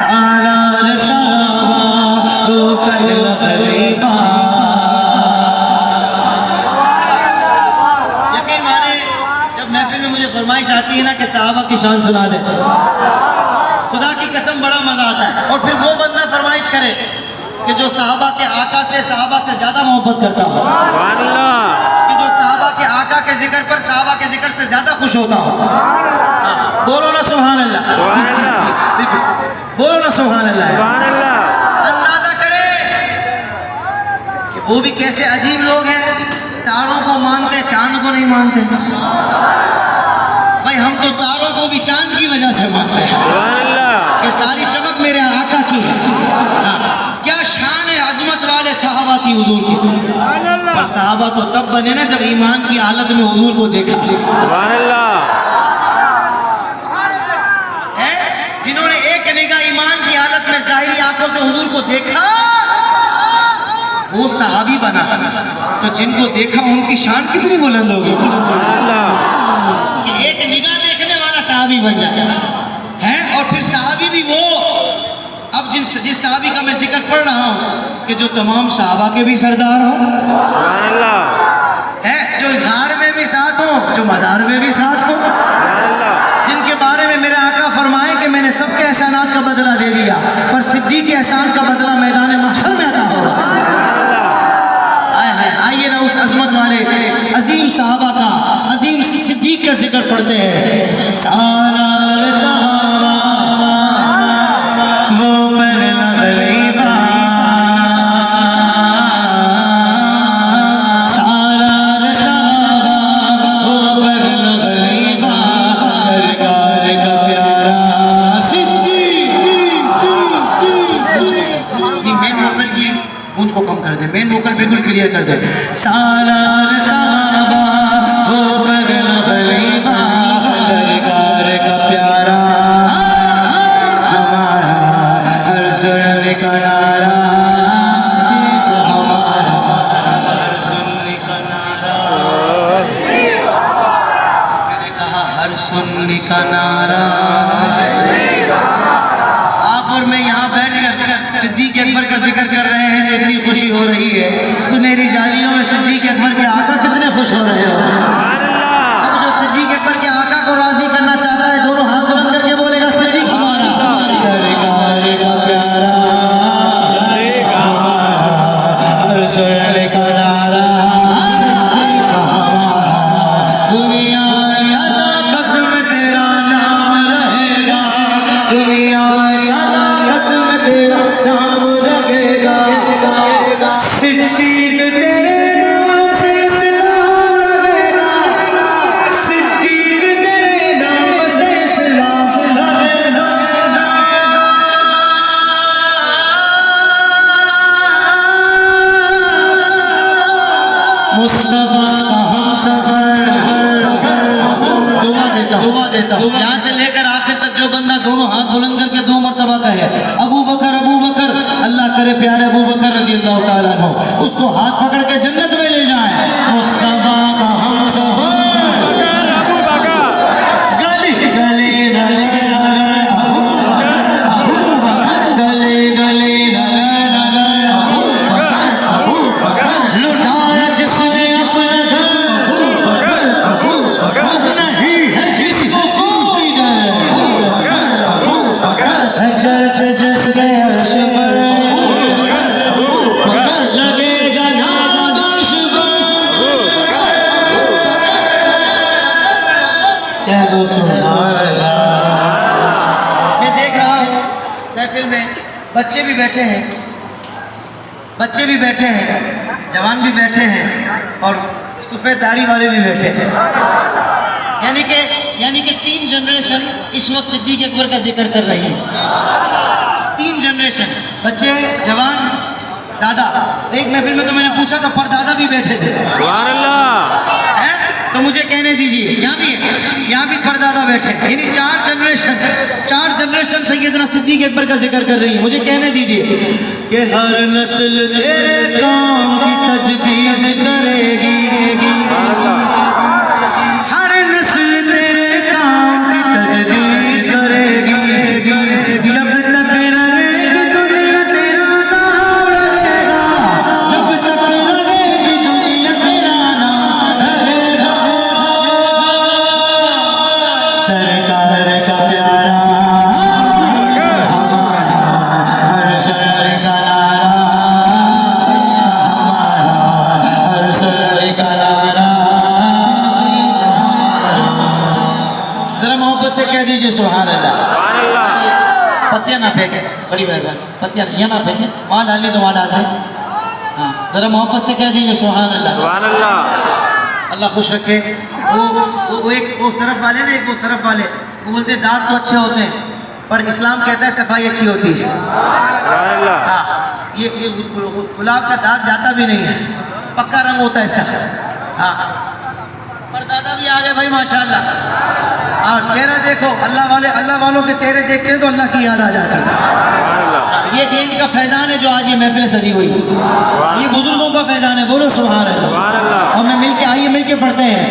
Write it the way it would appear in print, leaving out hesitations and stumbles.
सालार साहबा वो पहला खलीफा। यकीन माने जब महफिल में मुझे फरमाइश आती है ना कि साहबा की शान सुना दे, खुदा की कसम बड़ा मजा आता है। और फिर वो बंदा फरमाइश करे कि जो साहबा के आका से साहबा से ज्यादा मोहब्बत करता हो, कि जो साहबा के आका के जिक्र पर साहबा के जिक्र से ज्यादा खुश होता हो। बोलो ना सुभान अल्लाह, बोलो ना सुभान अल्लाह। अंदाजा करे कि वो भी कैसे अजीब लोग हैं, तारों को मानते चांद को नहीं मानते। भाई हम तो तारों को भी चांद की वजह से मानते हैं कि सारी चमक मेरे आका की है। क्या शान है अजमत वाले साहबा की हुजूर की। पर साहबा तो तब बने ना जब ईमान की हालत में हुजूर को देखा है। जिन्होंने एक निगाह ईमान की हालत में जाहिरी आंखों से हुजूर को देखा वो सहाबी बना। तो जिनको देखा उनकी शान कितनी बुलंद होगी कि एक निगाह देखने वाला सहाबी बन जाए है। और फिर सहाबी भी वो, अब जिस सहाबी का मैं जिक्र पढ़ रहा हूँ कि जो तमाम सहाबा के भी सरदार हो है, जो घर में भी साथ हो, जो मज़ार में भी साथ हो, जिनके बारे में मेरा आका फरमाए कि मैंने सबके एहसानात का बदला दे दिया पर सिद्दीक़ के एहसान का बदला मैदान महशर में अता होगा। आइए ना उस अजमत वाले अजीम साहबा का, अजीम सिद्दीक़ का जिक्र पढ़ते हैं। सालार साहबा वो पहला खलीफा, सालार साहबा वो पहला खलीफा, सरकार का प्यारा सिद्दीक़। मेन वोकल की गूंज को कम कर दे, मेन वोकल बिल्कुल क्लियर कर दे। सालार साहबा वो पहला खलीफा, सरकार का प्यारा, हमारा हर सुनने का नारा, हमारा हर सुनने का नारा। मैंने कहा हर सुनने का नारा। आप और मैं यहाँ बैठ कर सिद्दीक़ अकबर का जिक्र कर रहे हैं तो इतनी खुशी हो रही है। सुनहरी जालियों में सिद्दीक़ अकबर के आका कितने खुश हो रहे हो। अब जो सिद्दीक़ अकबर के आका को राजी करना चाहता है दोनों हाथ बुलंद करके बोलेगा सिद्दीक़ हमारा, सरकार का प्यारा, हमारा हर सुनने का नारा, दुनिया सदाकत में तेरा नाम रहेगा, दुनिया सदाकत में तेरा नाम रहेगा। सिद्दीक़ तेरे नाम से इस्लाम रहेगा, सिद्दीक़ तेरे नाम से इस्लाम रहेगा। मुस्तफा का हमसफर, दुआ देता हूँ यहाँ से लेकर आखिर तक जो बंदा दोनों हाथ बुलंद करके 2 मरतबा कहे अबू बकर अबू बकर, अल्लाह करे प्यारे अबू बकर रज़ियल्लाहु ताला अन्हु उसको हाथ पकड़ के जन्नत में ले जाए। मुस्तफा का हमसफर, गली गली नगर नगर अबू बकर, गली गली नगर नगर अबू बकर, लुटाया जिसने अपना घर अबू बकर, नहीं है जिसको कोई डर अबू बकर, है चर्च जिसके अर्श पर लगेगा नाम अर्श पर। कह दो सुभान अल्लाह। मैं देख रहा हूँ महफिल में बच्चे भी बैठे हैं, बच्चे भी बैठे हैं, जवान भी बैठे हैं और सफ़ेद दाढ़ी वाले भी बैठे हैं। यानी कि 3 जनरेशन इस वक्त सिद्दीक़ अकबर का जिक्र कर रही है। 3 जनरेशन, बच्चे, जवान, दादा। एक महफिल में तो मैंने पूछा तो परदादा भी बैठे थे। है? तो मुझे कहने दीजिए यहाँ भी परदादा बैठे हैं। यानी 4 जनरेशन सैयदना सिद्दीक़ अकबर का जिक्र कर रही है। मुझे कहने दीजिए कि हर नस्ल तेरे काम की तजदीद करेगी, हर नस्ल तेरे काम की तजदीद करेगी, जब तक पत्तियां ना फेंके, बड़ी मेहरबानी, पत्तियां यहाँ ना फेंके, वहाँ डालनी तो वहाँ डाल दे। हाँ जरा मोहब्बत से कह दीजिए सुभान अल्लाह। सुभान अल्लाह। अल्लाह खुश रखे। वो सरफ वाले ना, एक वो सरफ वाले वो बोलते हैं दांत तो अच्छे होते हैं पर इस्लाम कहता है सफाई अच्छी होती है। हाँ ये गुलाब का दाग जाता भी नहीं है, पक्का रंग होता है इसका। हाँ परदादा भी आ गए भाई माशाल्लाह। और चेहरा देखो, अल्लाह वालों के चेहरे देखते हैं तो अल्लाह की याद आ जाती है। ये दीन का फैजान है जो आज ये महफिल सजी हुई है, ये बुजुर्गों का फैजान है, बोलो सुभान अल्लाह। और मैं मिलके, आइए मिलके पढ़ते हैं।